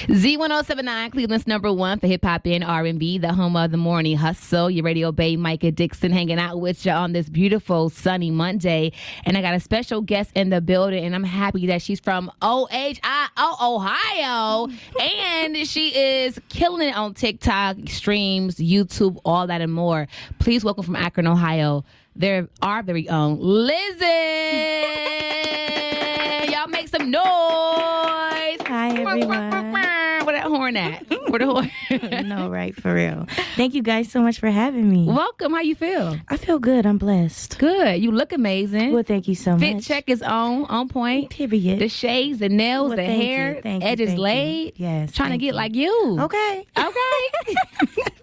Z1079, Cleveland's number one for hip hop and R&B, the home of the morning hustle. Your radio babe, Micah, Dixon, hanging out with you on this beautiful sunny Monday. And I got a special guest in the building, and I'm happy that she's from Ohio. And she is killing it on TikTok, streams, YouTube, all that and more. Please welcome from Akron, Ohio, our very own Lizzen. Y'all make some noise. Hi, everyone. Where that horn at? Where the horn? No, right, for real. Thank you guys so much for having me. Welcome. How you feel? I feel good. I'm blessed. Good. You look amazing. Well, thank you so much. Fit check is on point. Period. The shades, the nails, the thank hair, you, thank edges you, laid. Yes. Trying to get like you. Okay. Okay.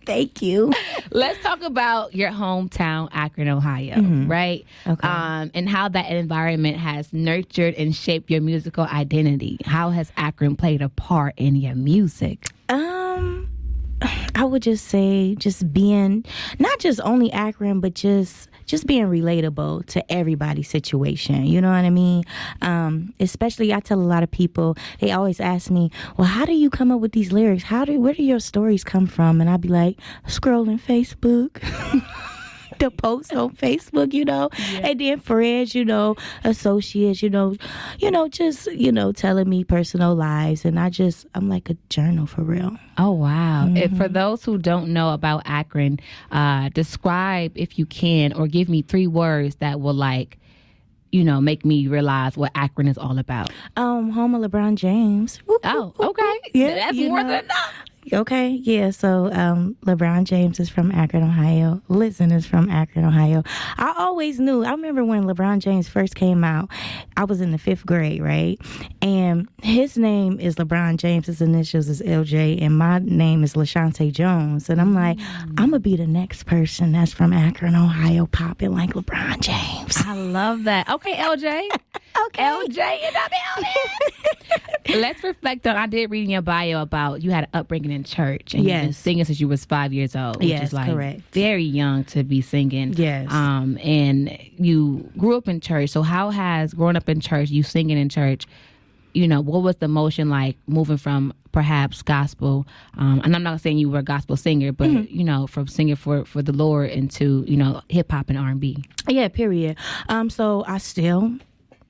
Thank you. Let's talk about your hometown, Akron, Ohio, right? Okay. And how that environment has nurtured and shaped your musical identity. How has Akron played a part in your music? I would just say just being, not just only Akron, but just being relatable to everybody's situation. You know what I mean? Especially, I tell a lot of people, they always ask me, well, how do you come up with these lyrics? Where do your stories come from? And I'd be like, scrolling Facebook. The post on Facebook, and then friends, associates, just, telling me personal lives. And I'm like a journal for real. Oh, wow. Mm-hmm. For those who don't know about Akron, describe, if you can, or give me 3 words that will make me realize what Akron is all about. Home of LeBron James. Oh, okay. Yeah, that's more than enough. Okay, yeah, so LeBron James is from Akron, Ohio. Lizzen is from Akron, Ohio. I always knew. I remember when LeBron James first came out, I was in the 5th grade, right? And his name is LeBron James. His initials is LJ, and my name is LaShante Jones. And I'm like, I'm going to be the next person that's from Akron, Ohio, popping like LeBron James. I love that. Okay, LJ. Okay. LJ in the building. Let's reflect on, I did read in your bio about you had an upbringing in church. And you've been singing since you was 5 years old. Which is correct. Very young to be singing. Yes. And you grew up in church. So how has growing up in church, you singing in church, what was the motion like moving from perhaps gospel? And I'm not saying you were a gospel singer, but, from singing for the Lord into, hip hop and R&B. Yeah, period. So I still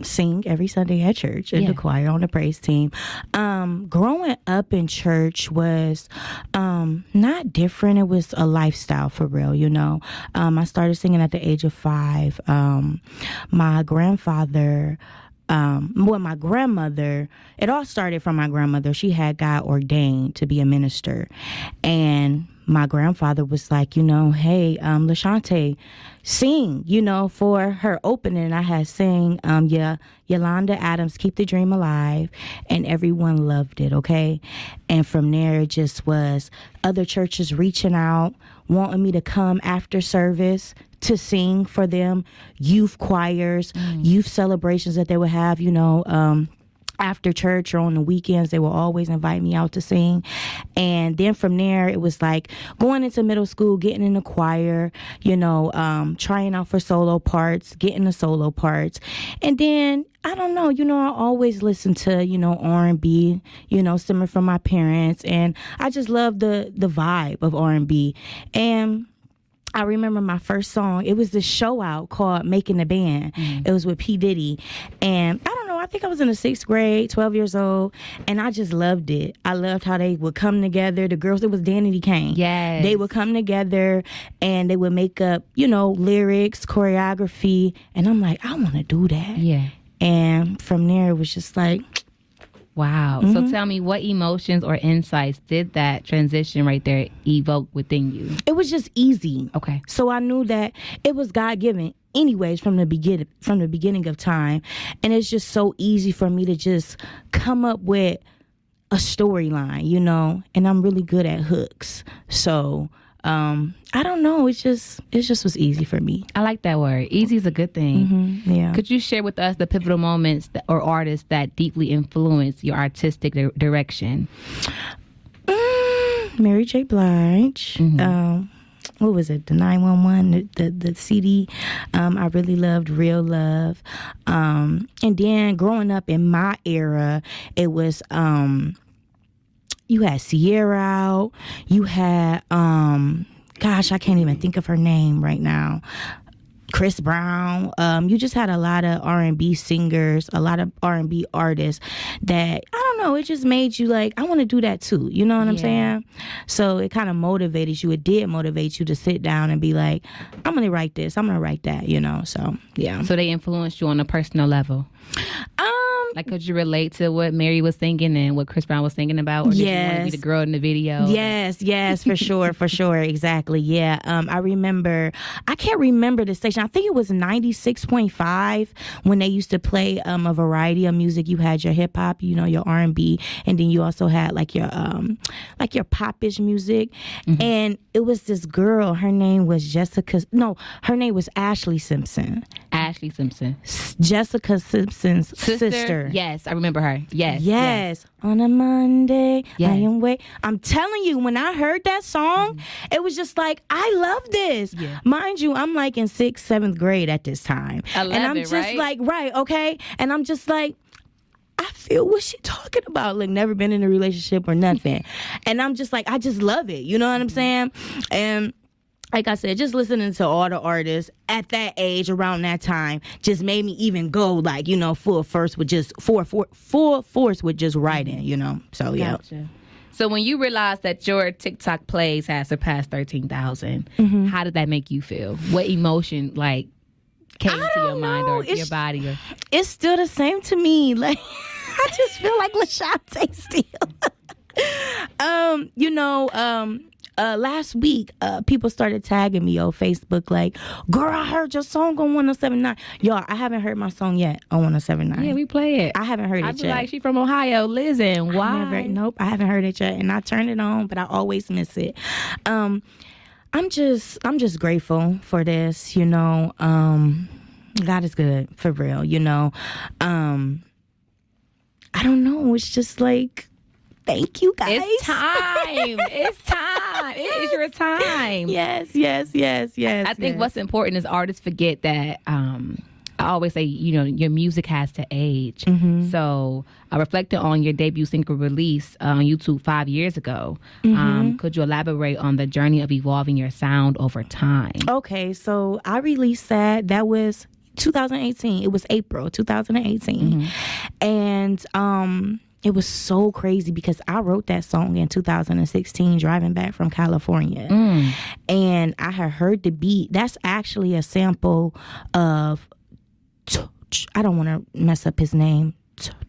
sing every Sunday at church in the choir on the praise team. Growing up in church was not different. It was a lifestyle for real, I started singing at the age of 5. My grandmother, it all started from my grandmother. She had God ordained to be a minister. And my grandfather was like, hey, LaShante, sing, for her opening. I had sang, Yolanda Adams, Keep the Dream Alive, and everyone loved it, okay? And from there, it just was other churches reaching out, wanting me to come after service to sing for them, youth choirs, youth celebrations that they would have, after church or on the weekends. They will always invite me out to sing. And then from there, it was like going into middle school, getting in the choir, trying out for solo parts, getting the solo parts. And then, I don't know, I always listened to, R&B, stemming from my parents. And I just love the vibe of R&B. And I remember my first song, it was this show out called Making the Band. It was with P. Diddy. And I don't know, I think I was in the 6th grade, 12 years old, and I just loved it. I loved how they would come together. The girls, it was Danity Kane. Yes. They would come together and they would make up, lyrics, choreography. And I'm like, I want to do that. Yeah. And from there, it was just like, wow. So tell me, what emotions or insights did that transition right there evoke within you? It was just easy. Okay. So I knew that it was God-given anyways from the beginning of time. And it's just so easy for me to just come up with a storyline, and I'm really good at hooks. So I don't know. It just was easy for me. I like that word. Easy is a good thing. Yeah. Could you share with us the pivotal moments or artists that deeply influenced your artistic direction? Mary J. Blige. What was it? The 911, the CD. I really loved Real Love. And then growing up in my era, it was you had Sierra out. You had gosh, I can't even think of her name right now. Chris Brown. You just had a lot of R&B singers, a lot of R&B artists that, I don't know, it just made you like, I want to do that too. You know what I'm saying? So it kind of motivated you. It did motivate you to sit down and be like, I'm going to write this. I'm going to write that, you know? So, yeah. So they influenced you on a personal level? Like, could you relate to what Mary was singing and what Chris Brown was singing about? Or did you want to be the girl in the video? Yes, for sure, for sure. Exactly, yeah. I remember, I can't remember the station. I think it was 96.5 when they used to play a variety of music. You had your hip-hop, you know, your R&B, and then you also had like your pop-ish music. Mm-hmm. And it was this girl, her name was her name was Ashley Simpson. Ashley Simpson. Jessica Simpson's sister. Yes, I remember her. Yes. On a Monday, I am I'm telling you, when I heard that song, it was just like, I love this. Yeah. Mind you, I'm like in 6th, 7th grade at this time. 11, and I'm just like, okay. And I'm just like, I feel what she talking about. Like, never been in a relationship or nothing. And I'm just like, I just love it. You know what I'm saying? And like I said, just listening to all the artists at that age, around that time, just made me even go like, you know, full force with just writing, you know. So gotcha. Yeah. So when you realized that your TikTok plays had surpassed 13,000, how did that make you feel? What emotion like came to your mind or your body? Or? It's still the same to me. Like, I just feel like Lashante still. You know, last week, people started tagging me on Facebook like, girl, I heard your song on 1079. Y'all, I haven't heard my song yet on 1079. Yeah, we play it. I haven't heard it yet. Like, she from Ohio, Lizzen. Why? Nope, I haven't heard it yet. And I turned it on, but I always miss it. I'm just grateful for this, you know. God is good, for real, you know. I don't know. It's just like, thank you, guys. It's time. It's time. It is your time. Yes. I think what's important is artists forget that, I always say, you know, your music has to age. Mm-hmm. So I reflected on your debut single release on YouTube 5 years ago. Mm-hmm. Could you elaborate on the journey of evolving your sound over time? Okay, so I released that. That was 2018. It was April 2018. Mm-hmm. And it was so crazy because I wrote that song in 2016 driving back from California. And I had heard the beat. That's actually a sample of, I don't want to mess up his name,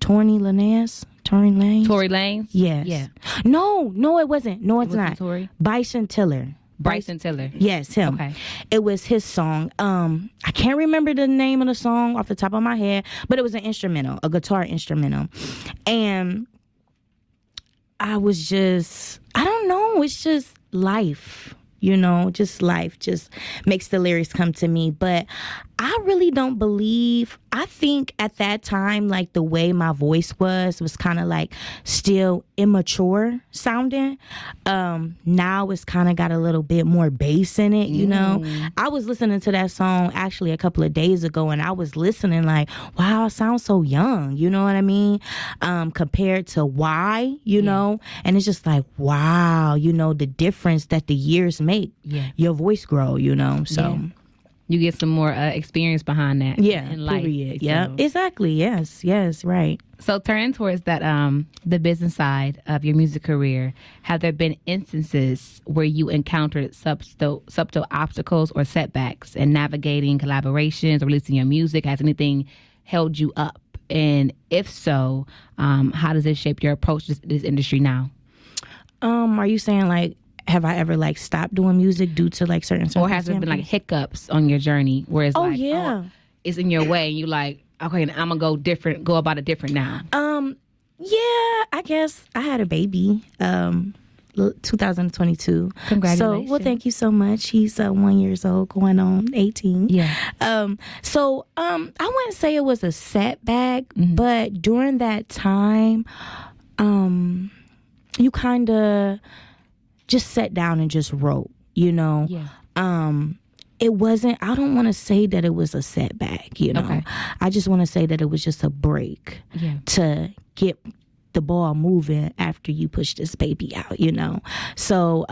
Tory Lanez? Tory Lanez? Yes. Yeah. No, it wasn't. No, it's not. Tory? Bryson Tiller. Bryson Tiller. Yes, him. Okay. It was his song. I can't remember the name of the song off the top of my head, but it was an instrumental, a guitar instrumental. And I was just, I don't know, it's just life. You know, just life just makes the lyrics come to me. But I really don't believe, I think at that time, like the way my voice was kind of like still immature sounding. Now it's kind of got a little bit more bass in it, you know. I was listening to that song actually a couple of days ago and I was listening like, wow, I sound so young, you know what I mean? Compared to Why, you know, and it's just like, wow, you know, the difference that the years make your voice grow, you know, so. You get some more experience behind that. Yeah, in life. Period. Yeah, exactly. Yes, right. So turning towards that, the business side of your music career, have there been instances where you encountered subtle obstacles or setbacks in navigating collaborations or releasing your music? Has anything held you up? And if so, how does it shape your approach to this industry now? Are you saying like, have I ever like stopped doing music due to like certain or has there been like hiccups on your journey where it's it's in your way and you like, okay, I'm gonna go about it different now? I guess I had a baby 2022. Congratulations. So well, thank you so much. He's 1 year old going on 18. So I wouldn't say it was a setback, but during that time you kind of just sat down and just wrote, you know. It wasn't, I don't want to say that it was a setback, you know. I just want to say that it was just a break to get the ball moving after you push this baby out, you know. So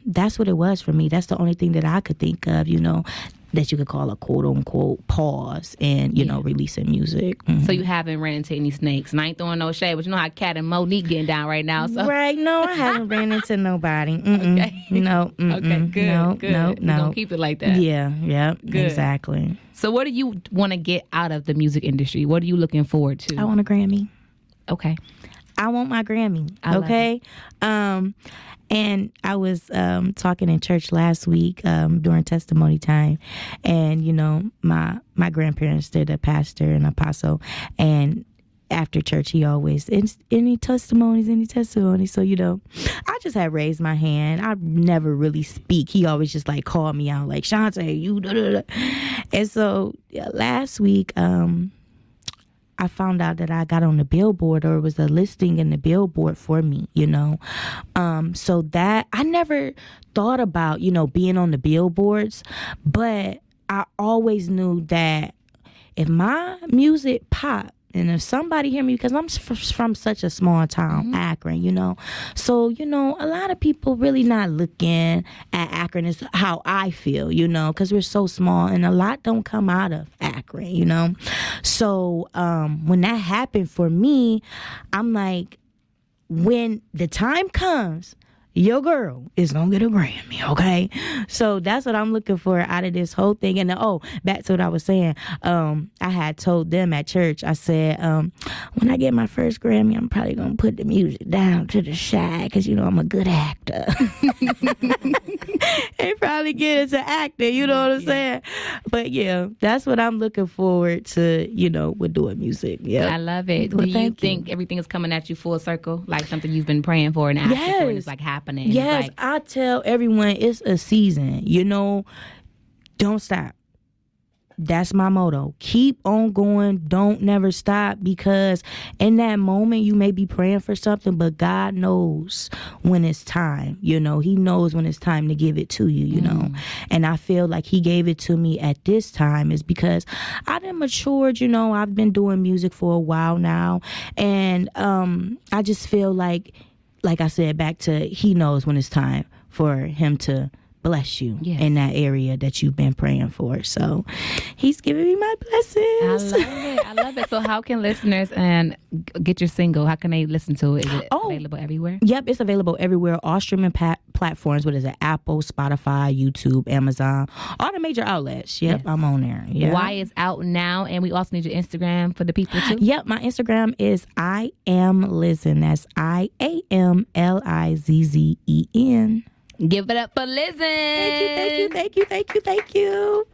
that's what it was for me. That's the only thing that I could think of, you know, that you could call a quote unquote pause in, you know, releasing music. Mm-hmm. So you haven't ran into any snakes. And I ain't throwing no shade, but you know how Kat and Monique getting down right now. So right, no, I haven't ran into nobody. Okay. No. Okay, good. No, good. no, We're gonna keep it like that. Yeah, good. Exactly. So what do you want to get out of the music industry? What are you looking forward to? I want a Grammy. Okay. I want my Grammy. Okay. And I was talking in church last week during testimony time, and you know my grandparents, they're the pastor and apostle, and after church he always any testimonies. So you know, I just had raised my hand. I never really speak. He always just like called me out like, Shante, you da da da. And so last week I found out that I got on the billboard, or it was a listing in the billboard for me, you know. So that I never thought about, you know, being on the billboards, but I always knew that if my music popped, and if somebody hear me, because I'm from such a small town, Akron, you know. So, you know, a lot of people really not looking at Akron as how I feel, you know, because we're so small and a lot don't come out of Akron, you know. So when that happened for me, I'm like, when the time comes, your girl is gonna get a Grammy, okay? So that's what I'm looking for out of this whole thing. And back to what I was saying, I had told them at church, I said, when I get my first Grammy, I'm probably gonna put the music down to the side, because you know I'm a good actor. And probably get as an actor, you know what I'm saying? But yeah, that's what I'm looking forward to, you know, with doing music. Yeah, I love it. Well, do you think everything is coming at you full circle, like something you've been praying for and asking for, and it's like happening? Yes, like, I tell everyone it's a season, you know. Don't stop. That's my motto. Keep on going. Don't never stop, because in that moment you may be praying for something, but God knows when it's time. You know, he knows when it's time to give it to you, you know. And I feel like he gave it to me at this time is because I done matured, you know. I've been doing music for a while now, and I just feel like I said, back to he knows when it's time for him to bless you in that area that you've been praying for. So he's giving me my blessings. I love it. So how can listeners get your single? How can they listen to it? Is it available everywhere? Yep, it's available everywhere. All streaming platforms. What is it? Apple, Spotify, YouTube, Amazon, all the major outlets. Yep, I'm on there. Yep. Why is out now? And we also need your Instagram for the people too. Yep, my Instagram is I am Lizzen. That's IAMLIZZEN. Give it up for Lizzen. Thank you.